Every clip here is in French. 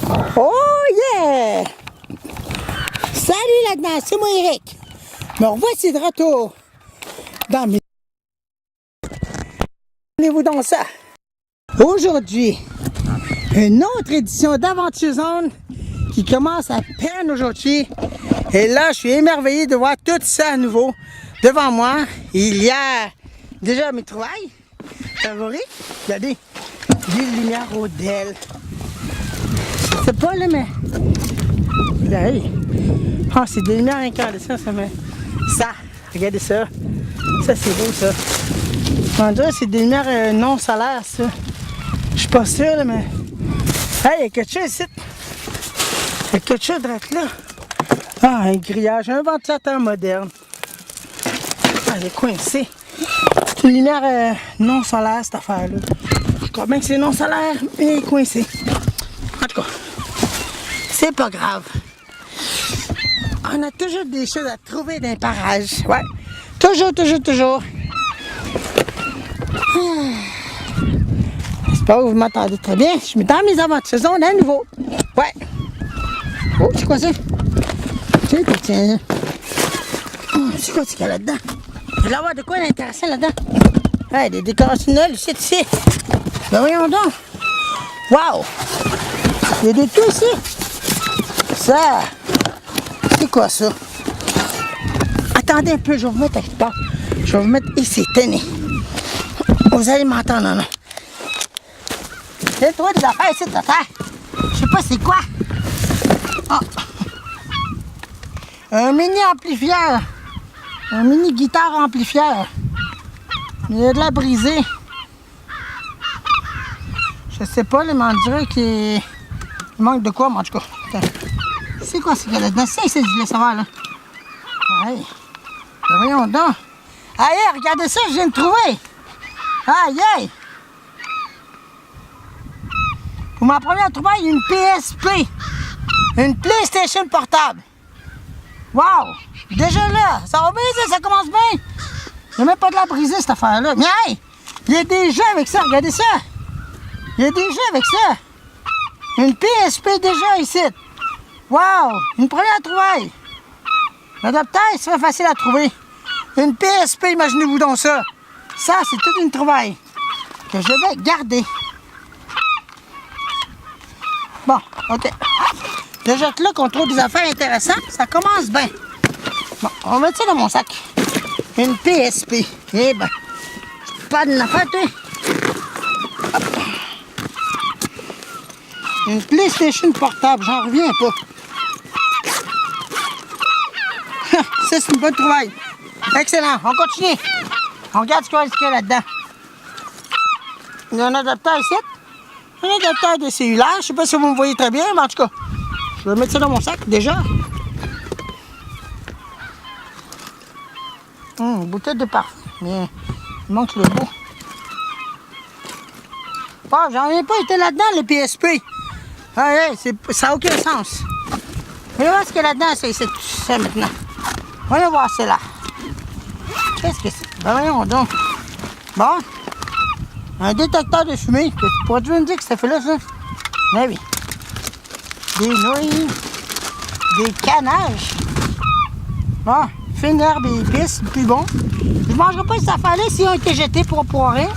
Oh yeah! Salut là-dedans, c'est moi Eric. Me revoici de retour dans mes... Allez-vous dans ça? Aujourd'hui, une autre édition d'Aventure Zone qui commence à peine aujourd'hui. Et là, je suis émerveillé de voir tout ça à nouveau. Devant moi, il y a déjà mes trouvailles favoris. Regardez, des lumières au DEL. Je sais pas là, mais... Regardez. Oh, c'est des lumières incandescentes, ça, mais... Ça, regardez ça. Ça, c'est beau, ça. On dirait que c'est des lumières non solaires, ça. Je suis pas sûr, là, mais... Hey, il y a quelque chose ici. Il y a quelque chose de là. Ah, un grillage, un ventilateur moderne. Ah, il est coincé. C'est une lumière non solaire, cette affaire-là. Je crois bien que c'est non solaire, mais il est coincé. En tout cas, c'est pas grave. On a toujours des choses à trouver dans les parages. Ouais. Toujours, toujours, toujours. J'espère que vous m'entendez très bien. Je suis dans mes aventures zone à nouveau. Ouais. Oh, c'est quoi ça? Tiens. Oh, c'est quoi ce qu'il y a là-dedans? Il va y avoir de quoi d'intéressant là-dedans? Ouais, des décorations de Noël, ici. Ben voyons donc. Wow! Il y a des tout ici. Ça. C'est quoi ça? Attendez un peu, je vais vous mettre à quelque part. Je vais vous mettre ici, tenez. Vous allez m'entendre, non? C'est toi des affaires ici, ta terre. Je sais pas c'est quoi. Oh. Un mini amplifieur. Un mini guitare amplifieur. Il y a de la brisée. Je sais pas, mais on dirait qu'il manque de quoi, mais en tout cas. Attends. C'est quoi ce qu'il y a là-dedans? C'est je voulais savoir, là. Aïe. Voyons donc. Aïe, regardez ça, je viens de trouver. Aïe. Pour ma première trouvaille, une PSP. Une PlayStation portable. Wow! Déjà là, ça va bien, ça commence bien. Il n'y a même pas de la brisée, cette affaire-là. Mais hey! Il y a des jeux avec ça, regardez ça. Il y a des jeux avec ça. Une PSP déjà ici. Wow! Une première trouvaille. L'adaptateur, il serait facile à trouver. Une PSP, imaginez-vous donc ça. Ça, c'est toute une trouvaille que je vais garder. Bon, OK. Déjà que là qu'on trouve des affaires intéressantes, ça commence bien. Bon, on va mettre ça dans mon sac. Une PSP. Eh ben, pas de l'affaire, toi. Hop. Une PlayStation portable, j'en reviens pas. Ça, c'est une bonne trouvaille. Excellent, on continue. On regarde ce qu'il y a là-dedans. Il y a un adaptateur ici. Un adaptateur de cellulaire. Je sais pas si vous me voyez très bien, mais en tout cas, je vais mettre ça dans mon sac déjà. Bouteille de parfum. Mais il manque le bout. Ah, j'en ai pas été là-dedans, le PSP. Ah, hey, ça n'a aucun sens. Voyons voir ce qu'il y a là-dedans, c'est tout ça maintenant. Voyons voir cela. Qu'est-ce que c'est? Ben voyons donc. Bon. Un détecteur de fumée. Pourrais-tu me dire que ça fait là, ça? Ben oui. Des nouilles. Des canages. Bon. Fine herbe et épices, plus bon. Je ne mangerai pas ces affaires-là s'ils ont été jetés pour rien.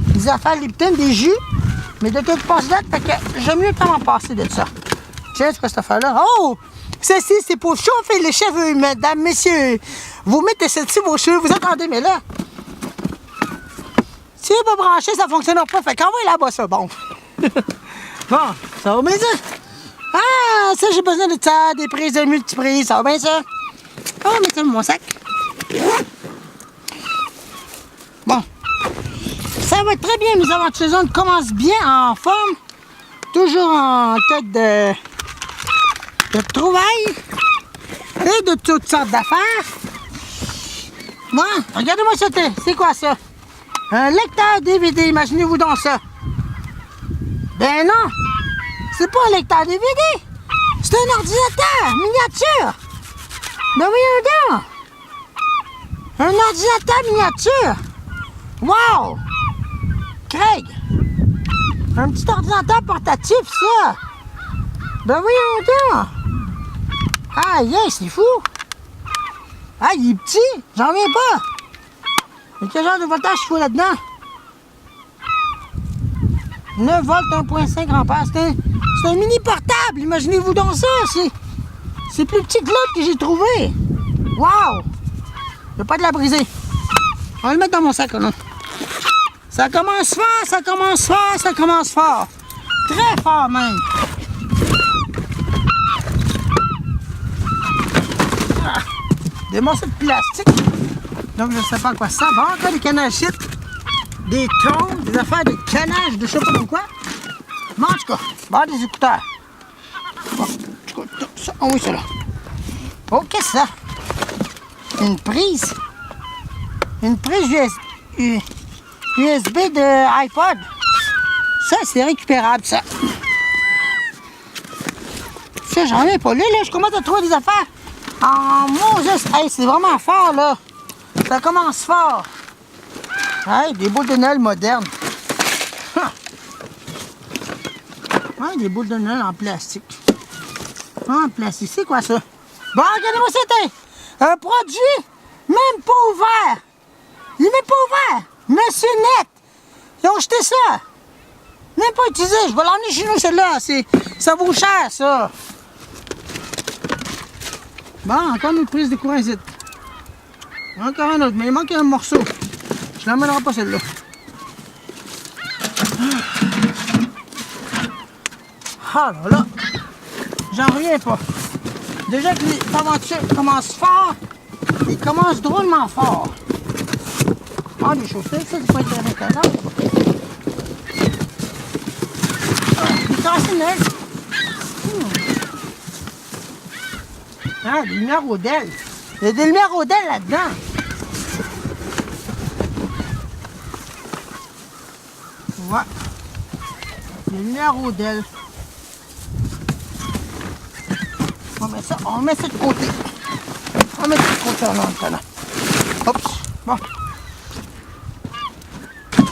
Des affaires Lipton, des jus. Mais de toute façon, fait que j'aime mieux pas m'en passer de ça. Tiens, c'est quoi cette affaire-là? Oh! Ceci, c'est pour chauffer les cheveux, mesdames, messieurs. Vous mettez ceci vos cheveux, vous entendez, mais là, si vous pas branché, ça ne fonctionnera pas. Fait qu'envoyez là-bas ça, bon. Bon, ça va bien ça? Ah, ça, j'ai besoin de ça, des prises de multiprises, ça va bien ça? On va mettre ça dans mon sac. Bon. Ça va très bien, mes aventures zone commencent bien en forme. Toujours en tête de trouvailles et de toutes sortes d'affaires. Bon, regardez-moi ça, c'est quoi ça? Un lecteur DVD, imaginez-vous donc ça. Ben non, c'est pas un lecteur DVD, c'est un ordinateur miniature. Ben voyons donc, un ordinateur miniature. Wow! Craig, un petit ordinateur portatif, ça. Ben voyons donc! Ah, yes, c'est fou! Ah, il est petit! J'en reviens pas! Mais quel genre de voltage il faut là-dedans? 9 volts, 1.5 ampères. C'est un mini portable! Imaginez-vous donc ça! C'est plus petit que l'autre que j'ai trouvé! Wow! Je vais pas de la briser. On va le mettre dans mon sac, là. Ça commence fort, ça commence fort, ça commence fort. Très fort, même. Ah, des morceaux de plastique. Donc, je ne sais pas à quoi ça. Bon, encore des canages shit. Des tons, des affaires de canage, de je sais pas pourquoi. Mais en tout cas, bon, des écouteurs. Bon, en tout cas, ça, oh oui, ça là. Oh, qu'est-ce que c'est ça? Une prise. Une prise USB de iPod. Ça, c'est récupérable, ça. Ça, j'en ai pas là. Je commence à trouver des affaires. En Moses. Hey, c'est vraiment fort, là. Ça commence fort. Hey, des boules de Noël modernes. Ouais, des boules de Noël en plastique. En plastique, c'est quoi ça? Bon, regardez-moi ça, un produit même pas ouvert. Il est même pas ouvert. Monsieur Net. Ils ont jeté ça. Même pas utilisé. Je vais l'emmener chez nous, celle-là. Ça vaut cher, ça. Bon, encore une prise de courant ici. Encore un autre, mais il manque un morceau. Je l'emmènerai pas, celle-là. Ah là là. J'en reviens pas. Déjà que les aventures commencent fort, ils commencent drôlement fort. Ah, des chaussures, ça, c'est pas intéressant. Des cassines, Ah, des lumières Rodel. Il y a des lumières Rodel là-dedans. Ouais. Des lumières Rodel. On met ça de côté. On met ça de côté en maintenant. Oups. Bon.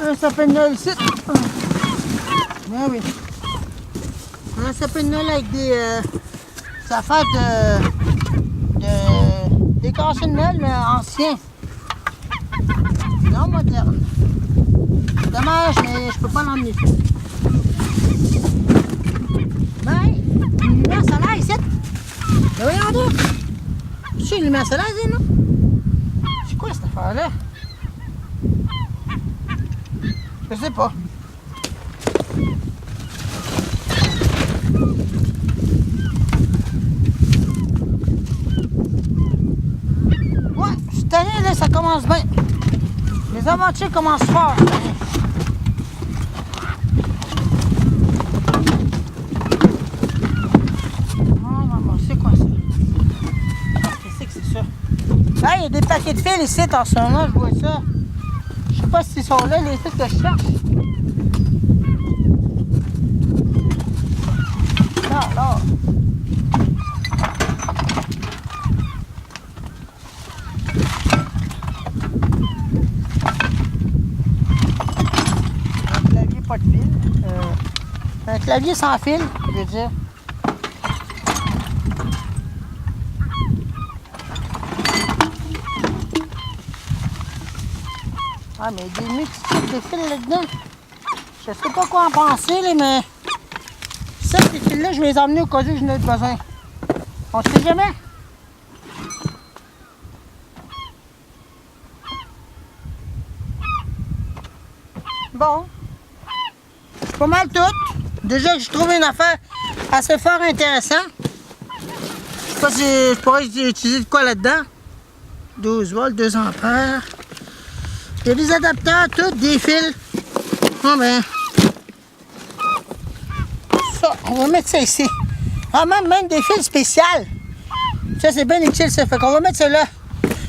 Un sapin de Noël ici. Ben oui. Un sapin de Noël avec des affaires des cassines de Noël anciens. Non, moderne. Dommage, mais je peux pas l'emmener. Ben, une lumière solaire ici. Ben voyons donc. C'est une lumière solaire, non? C'est quoi cette affaire-là? Je sais pas. Ouais, cette année, là, ça commence bien. Les aventures commencent fort. C'est quoi ça? Qu'est-ce que c'est ça? Ah, il y a des paquets de fils ici en ce moment, je vois ça. Je sais pas s'ils sont là, les fils que je cherche. Ah, là. Un clavier pas de fil. Un clavier sans fil, je veux dire. Ah, mais des multitudes de fils là-dedans. Je sais pas quoi en penser, là, mais ça, ces fils-là, je vais les emmener au cas où j'en ai besoin. On sait jamais. Bon. C'est pas mal tout. Déjà, j'ai trouvé une affaire assez fort intéressante. Je sais pas si je pourrais utiliser de quoi là-dedans. 12 volts, 2 ampères. Il y a des adapteurs, tous, des fils. Ah ben. Ça, on va mettre ça ici. Ah, même des fils spéciaux. Ça, c'est bien utile, ça. Fait qu'on va mettre ça là.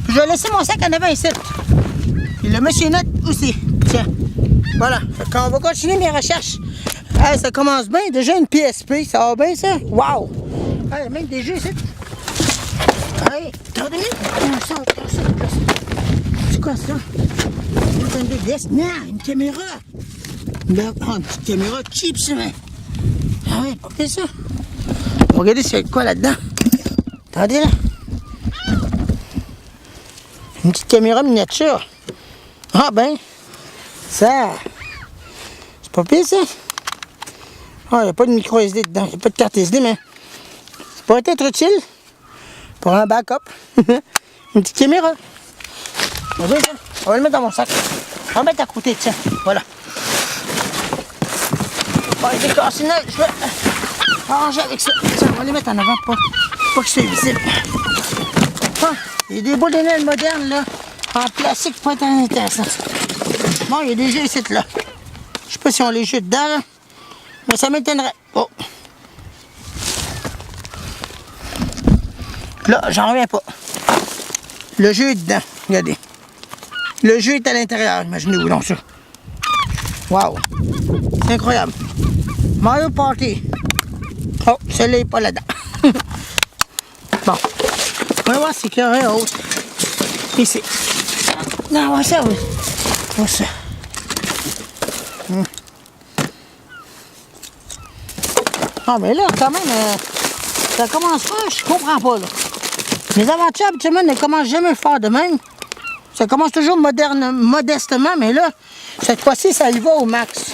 Je vais laisser mon sac en avant ici. Et le monsieur Net aussi. Tiens. Voilà. Fait qu'on va continuer mes recherches. Hey, ça commence bien. Déjà une PSP. Ça va bien, ça? Wow! Hey, même des jeux ici. Hey, attendez. C'est quoi ça? Non, une caméra. Une petite caméra cheap, ça. Ah oui, pas ça. va regarder s'il y a quoi là-dedans. Attendez, là. Une petite caméra miniature. Ah ben, ça... C'est pas pire, ça. Ah, il n'y a pas de micro SD dedans. Il n'y a pas de carte SD, mais... Ça pourrait être utile pour un backup. Une petite caméra. On va le mettre dans mon sac. On va le mettre à côté, tiens. Voilà. Bon, les décorationnels, je vais arranger avec ça. Tiens, on va les mettre en avant pour pas que c'est visible. Ah, il y a des boules de neige modernes, là. En plastique, pas tant intéressant. Bon, il y a des jeux ici, là. Je sais pas si on les jette dedans, là. Mais ça m'étonnerait. Oh. Là, j'en reviens pas. Le jeu est dedans. Regardez. Le jeu est à l'intérieur. Imaginez-vous donc ça. Wow. C'est incroyable. Mario Party. Oh, celle-là n'est pas là-dedans. Bon. On va voir si qu'il y aurait autre. Ici. Non, on va ça, oui. On va ça. Ah, mais là, quand même, ça commence pas, je comprends pas, là. Les aventures, habituellement, ne commencent jamais fort de même. Ça commence toujours modestement, mais là, cette fois-ci, ça y va au max.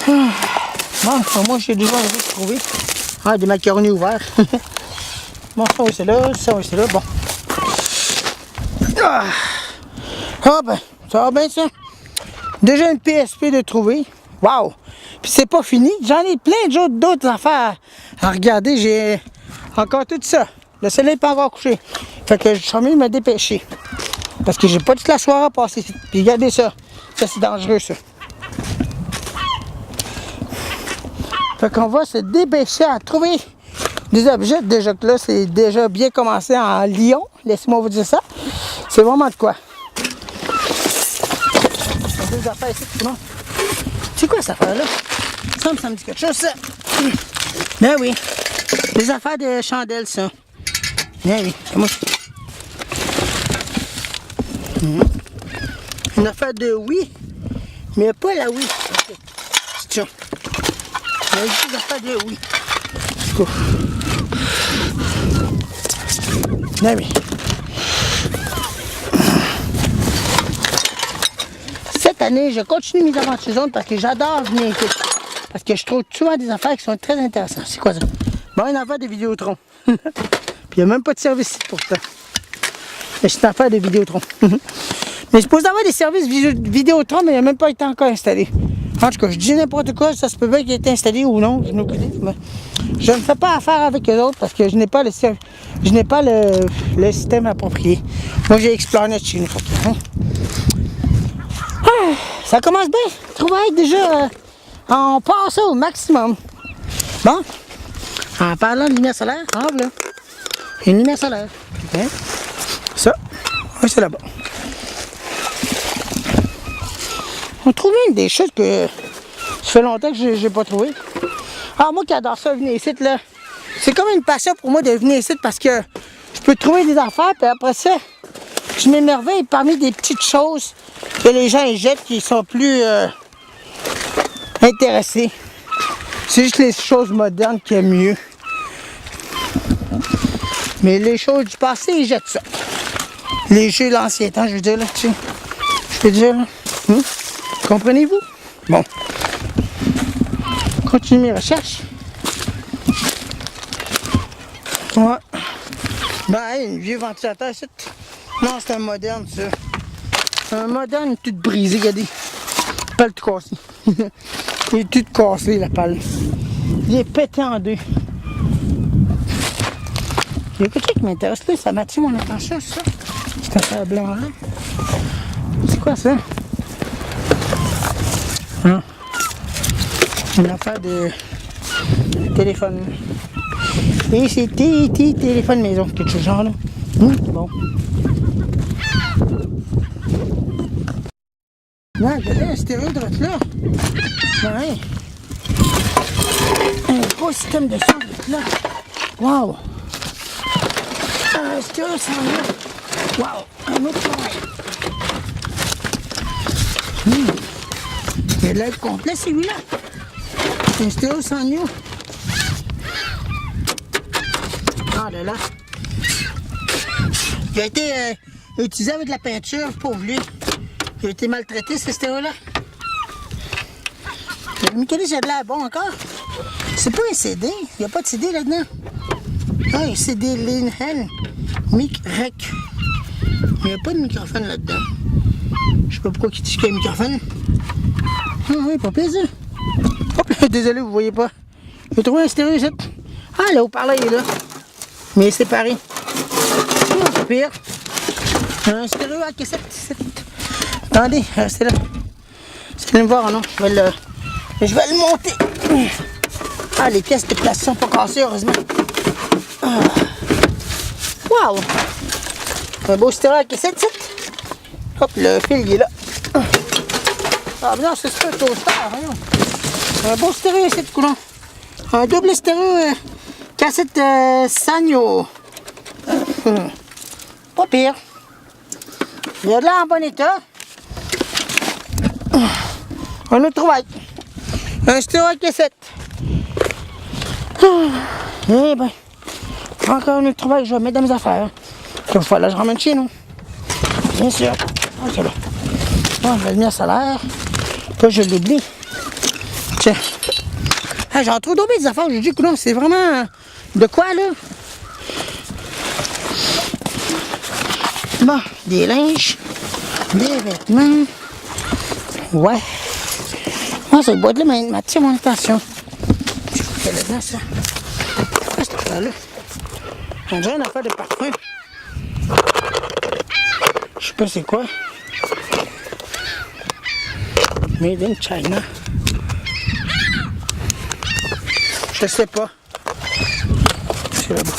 Bon, moi, j'ai déjà envie de trouver. Ah, des macaronis ouverts. Bon, ça, oui, c'est là, ça, oui, c'est là, bon. Ah, ben, ça va bien, ça. Déjà une PSP de trouver. Wow! Puis c'est pas fini. J'en ai plein d'autres affaires à regarder. J'ai encore tout ça. Le soleil n'est pas encore couché. Fait que je suis mieux de me dépêcher. Parce que j'ai pas toute la soirée à passer. Puis regardez ça. Ça, c'est dangereux, ça. Fait qu'on va se dépêcher à trouver des objets. Déjà que là, c'est déjà bien commencé en Lyon. Laissez-moi vous dire ça. C'est vraiment de quoi. Des affaires ici, tout le monde. C'est quoi cette affaire-là? Ça me dit quelque chose, ça. Ben oui. Des affaires de chandelles, ça. Ben oui. Moi. Une affaire de oui, mais pas la oui. Okay. C'est ça. Il y a des affaires de oui. Ben oui. Cette année, je continue mes aventures zones parce que j'adore venir ici. Parce que je trouve souvent des affaires qui sont très intéressantes. C'est quoi ça? Bon, une affaire de Vidéotron. Puis il n'y a même pas de service ici pourtant. Mais c'est une affaire de Vidéotron. Mais je suppose avoir des services Vidéotron, mais il n'a même pas été encore installé. En tout cas, je dis n'importe quoi, ça se peut bien qu'il ait été installé ou non. Je ne fais pas affaire avec eux autres parce que je n'ai pas le système approprié. Moi, j'ai Xplanet chez nous. Hein? Ah, ça commence bien. Trouvaille déjà, on passe ça au maximum. Bon, en parlant de lumière solaire, en là, une lumière solaire. Hein? Ça, oui, c'est là-bas. On trouve même des choses que ça fait longtemps que je n'ai pas trouvé. Ah, moi qui adore ça, venir ici, là. C'est comme une passion pour moi de venir ici parce que je peux trouver des affaires, puis après ça, je m'émerveille parmi des petites choses que les gens jettent qui sont plus intéressés. C'est juste les choses modernes qui aiment mieux. Mais les choses du passé, ils jettent ça. Les jeux de l'ancien temps, je veux dire, là, tu sais. Je veux dire, là. Comprenez-vous? Bon. Continue mes recherches. Ouais. Ben, un vieux ventilateur, c'est... Non, c'est un moderne, ça. Un moderne tout brisé, regardez. Pelle tout cassé. Il est tout cassé, la pelle. Il est pété en deux. Il y a quelque chose qui m'intéresse là, ça m'attire mon attention, ça. C'est affaire blanc là. C'est quoi ça? Hein? Une affaire de téléphone. Et c'est téléphone maison, quelque chose genre là. Bon. Ouais, regardez un stéréo de droite là. Ouais. Un gros système de son de là. Wow. Un stéréo sans là. Wow. Un autre pareil. Il a l'air complet celui-là. C'est un stéréo sans new. Ah là là. Il a été utilisé avec de la peinture, pauvre lui. Il a été maltraité, ce stéréo-là. Le mécanisme a de l'air bon encore. C'est pas un CD. Il n'y a pas de CD là-dedans. Ah, un CD Linhell Mic Rec. Il n'y a pas de microphone là-dedans. Je sais pas pourquoi il dit qu'il y a un microphone. Ah oui, pas pire ça. Hop là, désolé, vous voyez pas. J'ai trouvé un stéréo ici. Ah, le haut-parleur il est là. Mais il est séparé. Oh, pas pire. Un stéréo à cassette ici. Attendez, restez là. Vous allez me voir, non? Je vais le monter. Ah, les pièces de place sont pas cassées, heureusement. Ah. Wow! Un beau stéréo à cassette ici. Hop, le fil il est là. Ah, mais non, c'est un toaster, voyons. Un beau stéréo ici, coulon. Un double stéréo cassette Sanyo. Pas pire. Il a de l'air en bon état. Un autre trouvaille. Un stéréo à cassette. Eh ben, encore une autre trouvaille, je vais mettre dans mes affaires. Il va falloir que je ramène chez nous. Bien sûr. Ah, c'est là. Bon, je vais le mettre à salaire. Là, je l'oublie. Tiens. Ah, j'en trouve d'autres des affaires. J'ai dit que non, c'est vraiment de quoi là? Bon, des linges, des vêtements. Ouais. Ah, c'est le bois de la main. M'attire mon attention. C'est là-dedans, ça. C'est quoi cette affaire-là? On dirait une affaire de parfum. Je sais pas c'est quoi. Made in China. Je sais pas. C'est là-bas.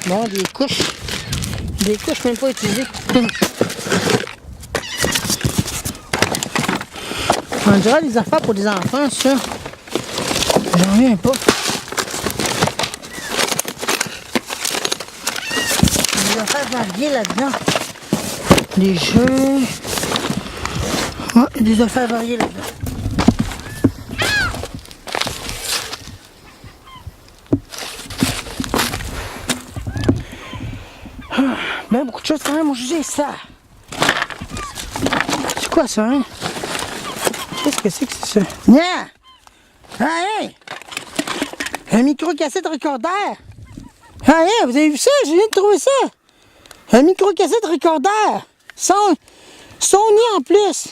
Bon, des couches. Des couches même pas utilisées. On dirait des affaires pour des enfants, ça. J'en reviens pas. Des affaires variées là-dedans. Des jeux. Ouais, des affaires variées là-dedans. Ben, beaucoup de choses quand même, mon jugé, ça. C'est quoi ça, hein? Qu'est-ce que c'est ça? Yeah! Ah, hey! Un micro-cassette recorder! Ah, hey, vous avez vu ça? Je viens de trouver ça! Un micro-cassette recorder! Sony en plus!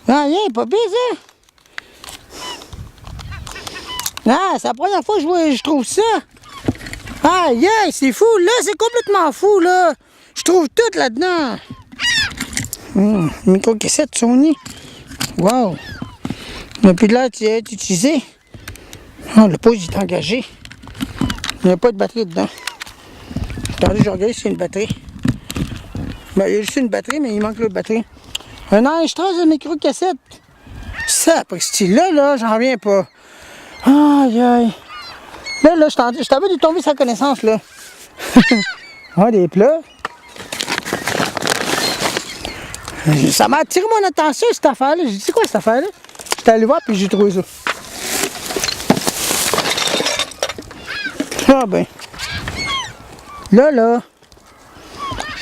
Ah, hey, pas pire ça! Ah, c'est la première fois que je trouve ça! Aïe, aïe, c'est fou, là, c'est complètement fou, là. Je trouve tout là-dedans. Micro-cassette Sony. Wow. Il n'a plus de l'air d'être utilisé. Oh, le pose est engagé. Il n'y a pas de batterie dedans. Attendez, je regarde s'il y a une batterie. Ben, il y a juste une batterie, mais il manque l'autre batterie. Un enregistreur de micro-cassette. Ça, pour ce style-là, là, j'en reviens pas. Aïe, aïe. Là, je t'avais de tomber sa connaissance, là. Ah, des plats. Ça m'a attiré mon attention, cette affaire-là. J'ai dit, c'est quoi cette affaire-là? J'étais allé voir, puis j'ai trouvé ça. Ah, ben. Là,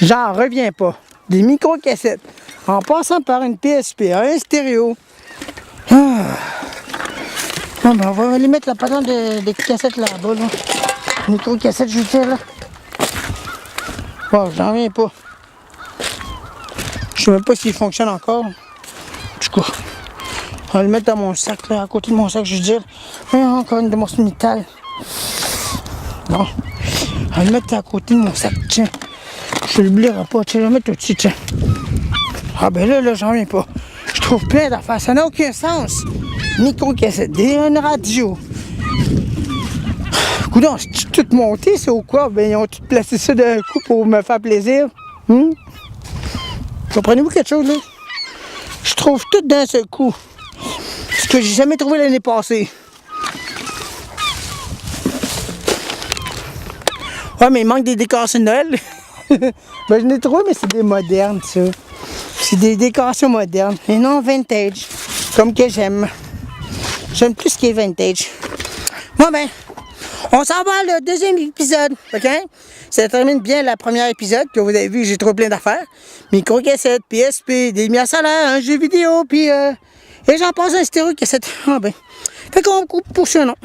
j'en reviens pas. Des micro-cassettes. En passant par une PSP, un stéréo. Ah. Ah ben on va aller mettre la patente des cassettes là-bas, là. Micro-cassettes, je veux dire, là. Oh, j'en reviens pas. Je sais même pas s'il fonctionne encore. Du coup, on va le mettre dans mon sac, là, à côté de mon sac, je veux dire. Et encore une de morceaux de métal. Bon, on va le mettre à côté de mon sac, tiens. Je l'oublierai pas, tiens, je vais le mettre au-dessus, tiens. Ah ben là, j'en reviens pas. Je trouve plein d'affaires, ça n'a aucun sens. Micro-cassette, une radio. Coudonc, c'est tout monté, c'est ou quoi? Ben, ils ont tout placé ça d'un coup pour me faire plaisir. Comprenez-vous quelque chose, là? Je trouve tout d'un seul coup. Ce que j'ai jamais trouvé l'année passée. Ouais, mais il manque des décorations de Noël. Ben, je l'ai trouvé, mais c'est des modernes, ça. C'est des décorations modernes, et non vintage, comme que j'aime. J'aime plus ce qui est vintage. Bon ben, On s'en va le deuxième épisode, ok? Ça termine bien le premier épisode, que vous avez vu, j'ai trop plein d'affaires. Micro-cassette, PSP, des lumières solaires, un jeu vidéo, puis... et j'en passe un stéréo cassette. Ah ben. Fait qu'on coupe pour ce nom.